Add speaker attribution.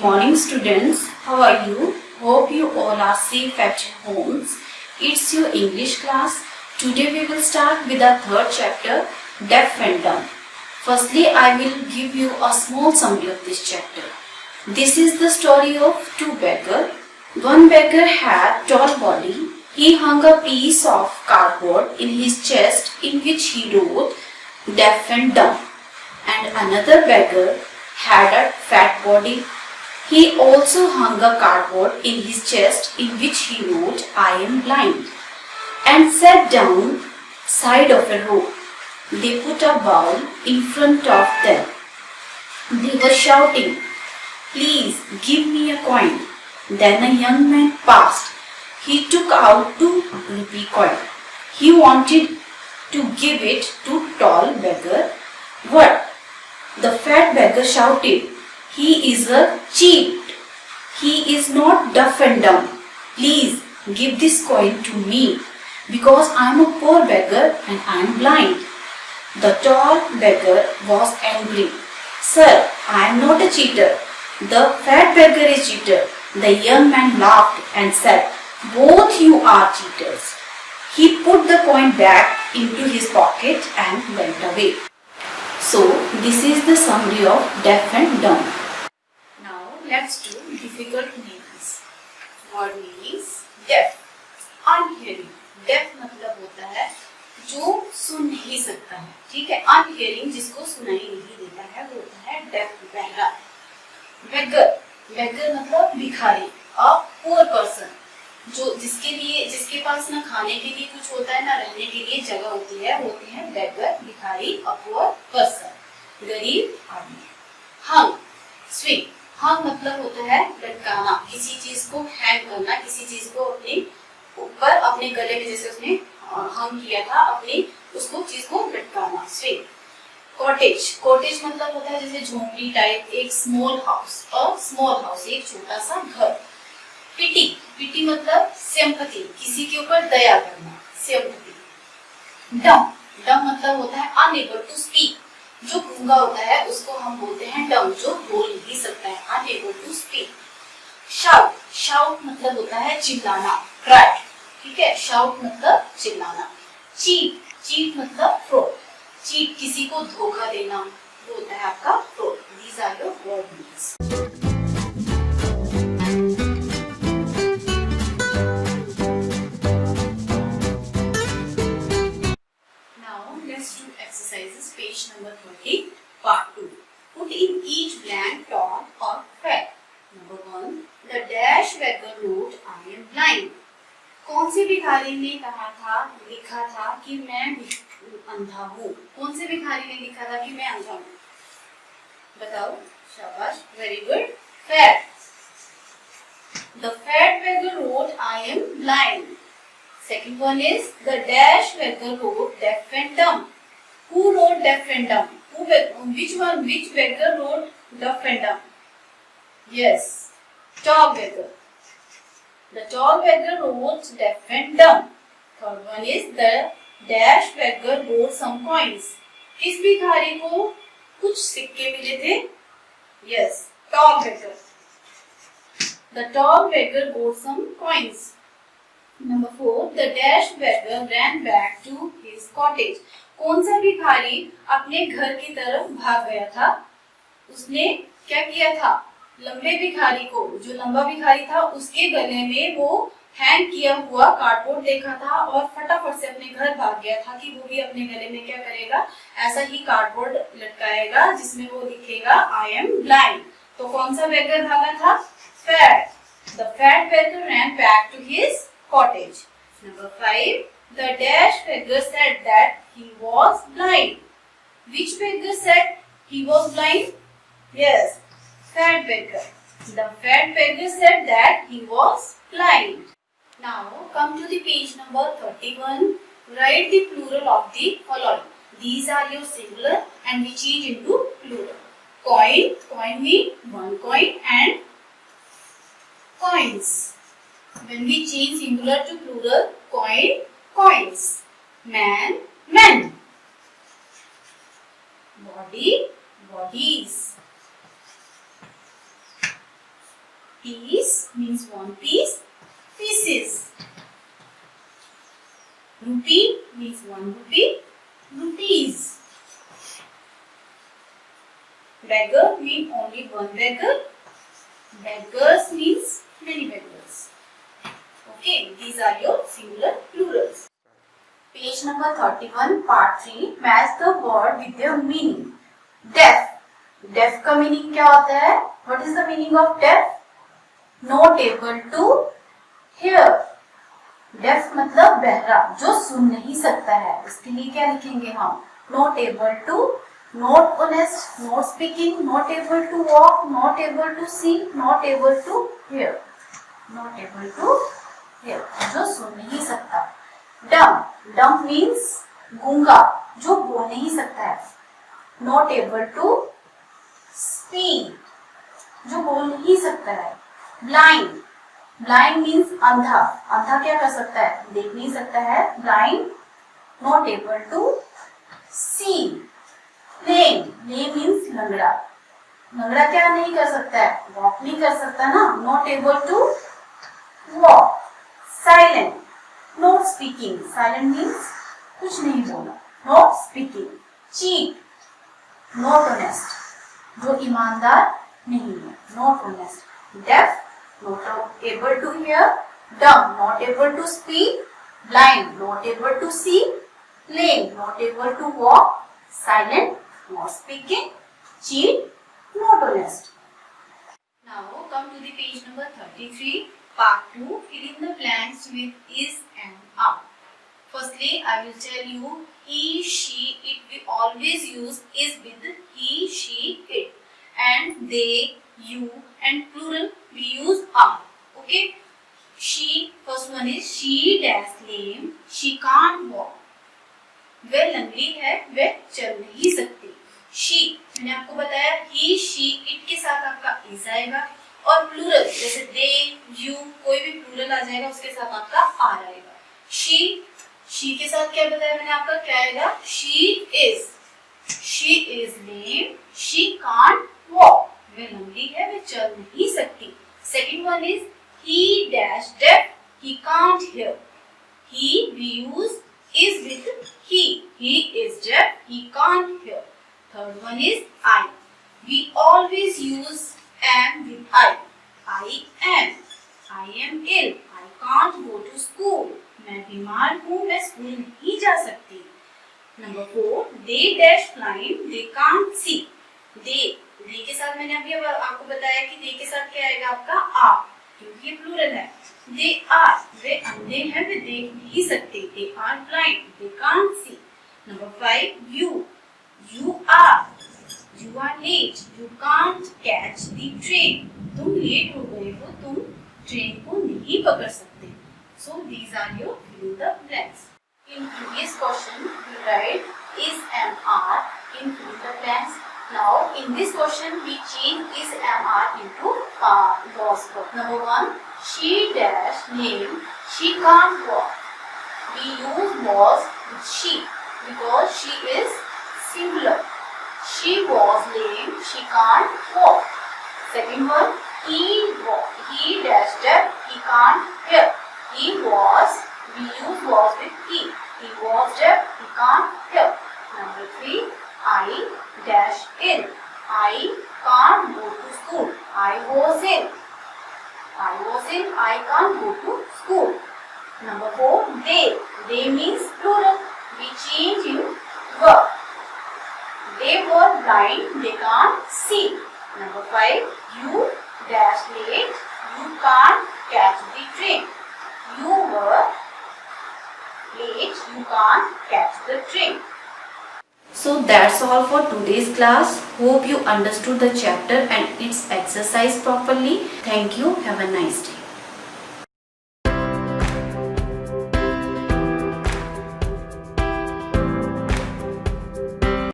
Speaker 1: morning, students. How are you? Hope you all are safe at your homes. It's your English class. Today we will start with our third chapter, Deaf and Dumb. Firstly, I will give you a small summary of this chapter. This is the story of two beggars. One beggar had tall body. He hung a piece of cardboard in his chest in which he wrote Deaf and Dumb. And another beggar had a fat body. He also hung a cardboard in his chest in which he wrote I am blind, and sat down side of a road. They put a bowl in front of them. They were shouting, "Please give me a coin." Then a young man passed. He took out 2 rupee coin. He wanted to give it to tall beggar. "What?" The fat beggar shouted, "He is a cheat. He is not deaf and dumb. Please give this coin to me because I am a poor beggar and I am blind." The tall beggar was angry. "Sir, I am not a cheater. The fat beggar is cheater." The young man laughed and said, "Both you are cheaters." He put the coin back into his pocket and went away. So, this is the summary of deaf and dumb. Now, let's do difficult meanings. Word meanings: deaf, unhearing. Deaf मतलब होता है जो सुन नहीं सकता है, ठीक है. Unhearing जिसको सुनाई नहीं देता है वो होता है deaf, बहरा. Beggar, beggar मतलब भिखारी. A poor person, जो जिसके पास ना खाने के लिए कुछ होता है ना रहने के लिए जगह होती है, वो होती है बेगर, भिखारी, a poor person, गरीब आदमी. हंग, स्विंग. हंग मतलब होता है लटकाना, किसी चीज को हैंग करना, किसी चीज को अपने ऊपर अपने गले में जैसे उसने हंग किया था अपनी उसको चीज को लटकाना, स्विंग. कॉटेज, कॉटेज मतलब होता है जैसे झोंपड़ी टाइप, एक स्मॉल हाउस, और स्मॉल हाउस एक छोटा सा घर. पिटी, पिटी मतलब सिंपैथी, किसी के ऊपर दया करना, सिंपैथी. डम, डम मतलब होता है अनएबल टू स्पीक, जो गूंगा होता है उसको हम बोलते हैं डम, जो बोल नहीं सकता है, unable to speak. Shout, shout मतलब होता है चिल्लाना, क्राई, ठीक है. शाउट मतलब चिल्लाना. चीट, चीट मतलब फ्रॉड, चीट किसी को धोखा देना, वो होता है आपका fraud. These are your word meanings. Exercises, page number 20, part 2. Put in each blank tall or fat. Number 1. The dash beggar wrote, I am blind. कौन से भिखारी ने कहा था, लिखा था कि मैं अंधा हूँ? कौन से भिखारी ने लिखा था कि मैं अंधा हूँ? बताओ. शाबाश, very good. Fat. The fat beggar wrote, I am blind. Second one is the dash beggar wrote deaf and dumb. Who wrote deaf and dumb? Which beggar wrote deaf and dumb? Yes, tall beggar. The tall beggar wrote deaf and dumb. Third one is the dash beggar wrote some coins. किस भिखारी को कुछ सिक्के मिले थे? Yes, tall beggar. The tall beggar wrote some coins. Number 4, the dash beggar ran back to his cottage. कौन सा भिखारी अपने घर की तरफ भाग गया था? उसने क्या किया था? लंबे भिखारी को, जो लंबा भिखारी था उसके गले में वो हैंग किया हुआ कार्डबोर्ड देखा था और फटाफट से अपने घर भाग गया था कि वो भी अपने गले में क्या करेगा, ऐसा ही कार्डबोर्ड लटकाएगा जिसमें वो लिखेगा I am blind. तो कौन सा बेगर भागा था? Fat. The fat beggar ran back to his cottage. Number 5, the dash beggar said that he was blind. Which beggar said he was blind? Yes, fat beggar. The fat beggar said that he was blind. Now come to the page number 31. Write the plural of the following. These are your singular and we change into plural. Coin, coin means one coin, and coins. When we change singular to plural, coin, coins. Man, men. Body, bodies. Piece means one piece. Pieces. Rupee means one rupee. Rupees. Beggar means only one beggar. Beggars means many beggars. Okay, these are your singular plurals. Page number 31, part 3. Match the word with their meaning. Deaf. Deaf का meaning क्या होता है? What is the meaning of deaf? Not able to hear. Deaf मतलब बहरा, जो सुन नहीं सकता है. उसके लिए क्या लिखेंगे हम? Not able to, not honest, not speaking, not able to walk, not able to see, not able to hear. Not able to hear, जो सुन नहीं सकता. Dumb. Dumb means गूंगा, जो बोल नहीं सकता है. Not able to speak, जो बोल नहीं सकता है. Blind. Blind means अंधा. अंधा क्या कर सकता है? देख नहीं सकता है. Blind. Not able to see. Lame. Lame means लंगड़ा. लंगड़ा क्या नहीं कर सकता है? Walk नहीं कर सकता ना. Not able to walk. Silent. Not speaking. Silent means कुछ नहीं बोला. Not speaking. Cheat. Not honest. जो ईमानदार नहीं है. Not honest. Deaf. Not able to hear. Dumb. Not able to speak. Blind. Not able to see. Lame. Not able to walk. Silent. Not speaking. Cheat. Not honest. Now come to the page number 33. Part 2. Fill in the blanks with is and are. Firstly, I will tell you he, she, it. We always use is with he, she, it. And they, you, and plural we use are. Okay. She, first one is she dash lame. She can't walk. वह लंगड़ी है, वह चल नहीं सकती. She, मैंने आपको बताया he, she, it के साथ आपका is आएगा. और प्लूरल जैसे they, you, कोई भी प्लूरल आ जाएगा उसके साथ आपका are आएगा. she के साथ क्या बताया मैंने आपका क्या आएगा? she is lame. she can't walk. वह लंगड़ी है, वह चल नहीं सकती. Second one is he dash deaf. He can't hear. He we use is with he. He is deaf. He can't hear. Third one is I. We always use am with I. I am. I am ill. I can't go to school. मैं बीमार हूँ, मैं school नहीं जा सकती. Number 4. They dash blind. They can't see. They के साथ मैंने अभी आपको बताया कि they के साथ क्या आएगा आपका are, क्योंकि ये प्लूरल है. They are. वे अंधे हैं, वे देख नहीं सकते. They are blind. They can't see. Number 5. You are. You are late. You can't catch the train. तुम लेट हो गए हो, तुम ट्रेन को नहीं पकड़ सकते. So these are your fill in the blanks. In previous question, we write is and are in fill in the blanks. Now in this question, we change is and are into was verb. Number 1, she dash lame. She can't walk. We use was with she because she is singular. She was lame. She can't walk. Second one, he dash deaf. He can't hear. He was. We use was with he. He was deaf. He can't hear. Number 3, I dash ill. I can't go to school. I was ill. I can't go to school. Number 4, they. They means plural. We change in verb. They were blind. They can't see. Number 5, you dash late. You can't catch the train. You were late. You can't catch the train. So that's all for today's class. Hope you understood the chapter and its exercise properly. Thank you. Have a nice day.